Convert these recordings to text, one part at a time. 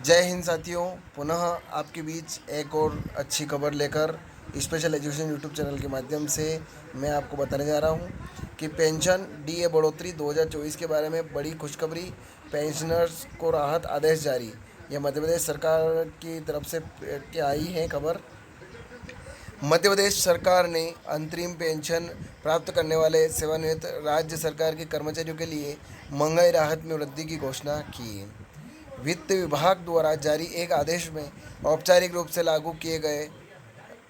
जय हिंद साथियों। पुनः आपके बीच एक और अच्छी खबर लेकर स्पेशल एजुकेशन यूट्यूब चैनल के माध्यम से मैं आपको बताने जा रहा हूं कि पेंशन डीए बढ़ोतरी 2024 के बारे में बड़ी खुशखबरी। पेंशनर्स को राहत आदेश जारी। यह मध्य प्रदेश सरकार की तरफ से आई है खबर। मध्य प्रदेश सरकार ने अंतरिम पेंशन प्राप्त करने वाले सेवानिवृत्त राज्य सरकार के कर्मचारियों के लिए महंगाई राहत में वृद्धि की घोषणा की है। वित्त विभाग द्वारा जारी एक आदेश में औपचारिक रूप से लागू किए गए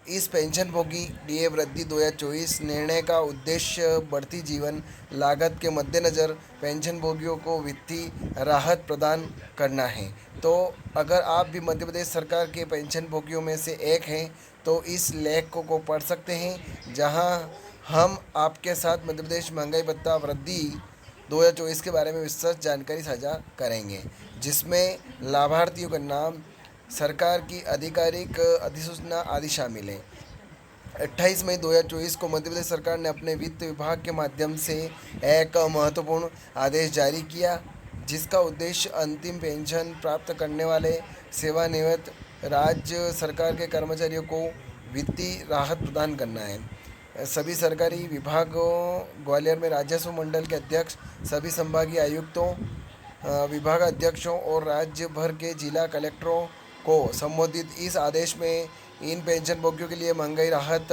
इस पेंशनभोगी डीए वृद्धि 2024 निर्णय का उद्देश्य बढ़ती जीवन लागत के मद्देनज़र पेंशनभोगियों को वित्तीय राहत प्रदान करना है। तो अगर आप भी मध्य प्रदेश सरकार के पेंशनभोगियों में से एक हैं तो इस लेख को पढ़ सकते हैं, जहां हम आपके साथ मध्य प्रदेश महंगाई भत्ता वृद्धि 2024 के बारे में विस्तृत जानकारी साझा करेंगे, जिसमें लाभार्थियों का नाम, सरकार की आधिकारिक अधिसूचना आदि शामिल है। 28 मई 2024 को मध्य प्रदेश सरकार ने अपने वित्त विभाग के माध्यम से एक महत्वपूर्ण आदेश जारी किया, जिसका उद्देश्य अंतिम पेंशन प्राप्त करने वाले सेवानिवृत्त राज्य सरकार के कर्मचारियों को वित्तीय राहत प्रदान करना है। सभी सरकारी विभागों, ग्वालियर में राजस्व मंडल के अध्यक्ष, सभी संभागीय आयुक्तों, विभाग अध्यक्षों और राज्य भर के जिला कलेक्टरों को संबोधित इस आदेश में इन पेंशनभोगियों के लिए महंगाई राहत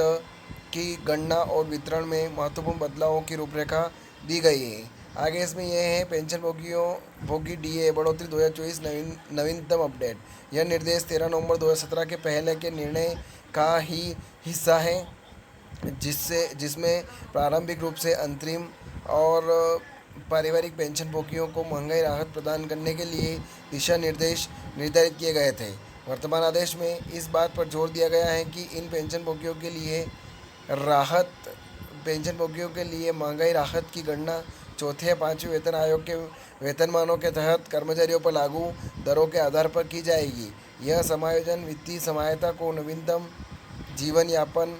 की गणना और वितरण में महत्वपूर्ण बदलावों की रूपरेखा दी गई है। आगे इसमें यह है भोगी डीए बढ़ोतरी 2024 नवीनतम अपडेट। यह निर्देश 13 नवंबर 2017 के पहले के निर्णय का ही हिस्सा है, जिसमें प्रारंभिक रूप से अंतरिम और पारिवारिक पेंशनभोगियों को महंगाई राहत प्रदान करने के लिए दिशा निर्देश निर्धारित किए गए थे। वर्तमान आदेश में इस बात पर जोर दिया गया है कि इन राहत पेंशनभोगियों के लिए महंगाई राहत की गणना चौथे या पाँचवें वेतन आयोग के वेतनमानों के तहत कर्मचारियों पर लागू दरों के आधार पर की जाएगी। यह समायोजन वित्तीय सहायता को नवीनतम जीवन यापन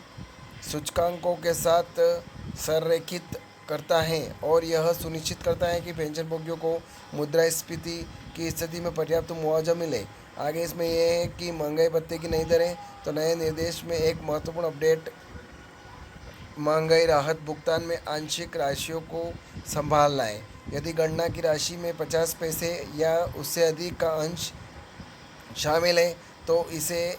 सूचकांकों के साथ संरेखित करता है और यह सुनिश्चित करता है कि पेंशनभोगियों को मुद्रास्फीति की स्थिति में पर्याप्त मुआवजा मिले। आगे इसमें यह है कि महंगाई भत्ते की नई दरें। तो नए निर्देश में एक महत्वपूर्ण अपडेट, महंगाई राहत भुगतान में आंशिक राशियों को संभालना है। यदि गणना की राशि में 50 पैसे या उससे अधिक का अंश शामिल है तो इसे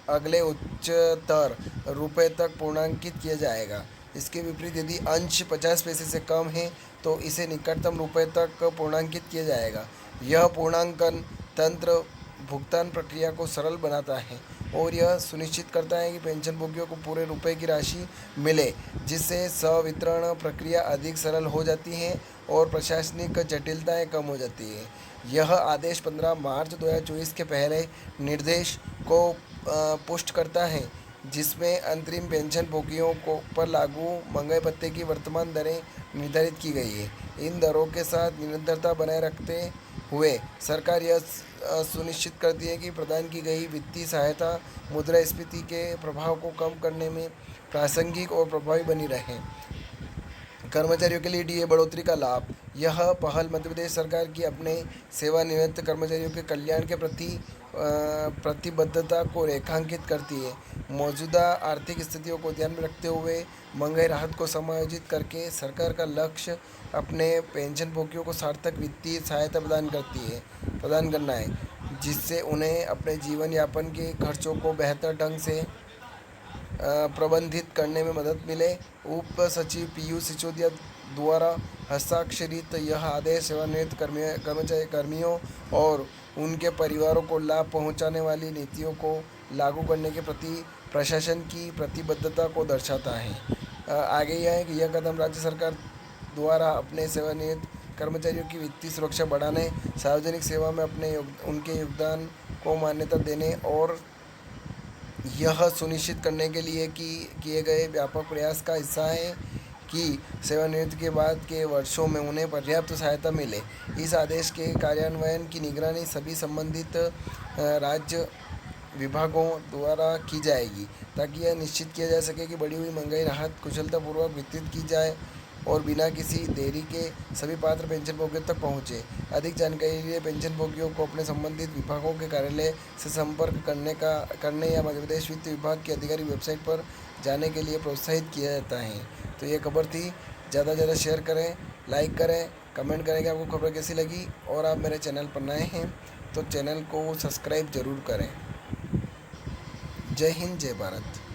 अगले उच्चतर रुपये तक पूर्णांकित किया जाएगा। इसके विपरीत यदि अंश 50 पैसे से कम है तो इसे निकटतम रुपये तक पूर्णांकित किया जाएगा। यह पूर्णांकन तंत्र भुगतान प्रक्रिया को सरल बनाता है और यह सुनिश्चित करता है कि पेंशनभोगियों को पूरे रुपये की राशि मिले, जिससे संवितरण प्रक्रिया अधिक सरल हो जाती है और प्रशासनिक जटिलताएं कम हो जाती है। यह आदेश 15 मार्च 2024 के पहले निर्देश को पुष्ट करता है, जिसमें अंतरिम पेंशनभोगियों को पर लागू महंगाई भत्ते की वर्तमान दरें निर्धारित की गई है। इन दरों के साथ निरंतरता बनाए रखते हुए सरकार यह सुनिश्चित करती है कि प्रदान की गई वित्तीय सहायता मुद्रास्फीति के प्रभाव को कम करने में प्रासंगिक और प्रभावी बनी रहे। कर्मचारियों के लिए डीए बढ़ोतरी का लाभ। यह पहल मध्य प्रदेश सरकार की अपने सेवानिवृत्त कर्मचारियों के कल्याण के प्रति प्रतिबद्धता को रेखांकित करती है। मौजूदा आर्थिक स्थितियों को ध्यान में रखते हुए महंगाई राहत को समायोजित करके सरकार का लक्ष्य अपने पेंशनभोगियों को सार्थक वित्तीय सहायता प्रदान करना है, जिससे उन्हें अपने जीवन यापन के खर्चों को बेहतर ढंग से प्रबंधित करने में मदद मिले। उप सचिव पीयूष सिसोदिया द्वारा हस्ताक्षरित यह आदेश सेवानिवृत्त कर्मियों और उनके परिवारों को लाभ पहुंचाने वाली नीतियों को लागू करने के प्रति प्रशासन की प्रतिबद्धता को दर्शाता है। आगे यह है कि यह कदम राज्य सरकार द्वारा अपने सेवानिवृत्त कर्मचारियों की वित्तीय सुरक्षा बढ़ाने, सार्वजनिक सेवा में उनके योगदान को मान्यता देने और यह सुनिश्चित करने के लिए कि किए गए व्यापक प्रयास का हिस्सा है कि सेवानिवृत्ति के बाद के वर्षों में उन्हें पर्याप्त सहायता मिले। इस आदेश के कार्यान्वयन की निगरानी सभी संबंधित राज्य विभागों द्वारा की जाएगी, ताकि यह निश्चित किया जा सके कि बढ़ी हुई महंगाई राहत कुशलतापूर्वक वितरित की जाए। और बिना किसी देरी के सभी पात्र पेंशनभोगियों तक पहुँचे। अधिक जानकारी के लिए पेंशनभोगियों को अपने संबंधित विभागों के कार्यालय से संपर्क करने या मध्य प्रदेश वित्त विभाग की आधिकारिक वेबसाइट पर जाने के लिए प्रोत्साहित किया जाता है। तो ये खबर थी। ज़्यादा से ज़्यादा शेयर करें, लाइक करें, कमेंट करें कि आपको खबर कैसी लगी। और आप मेरे चैनल पर नए हैं तो चैनल को सब्सक्राइब ज़रूर करें। जय हिंद, जय भारत।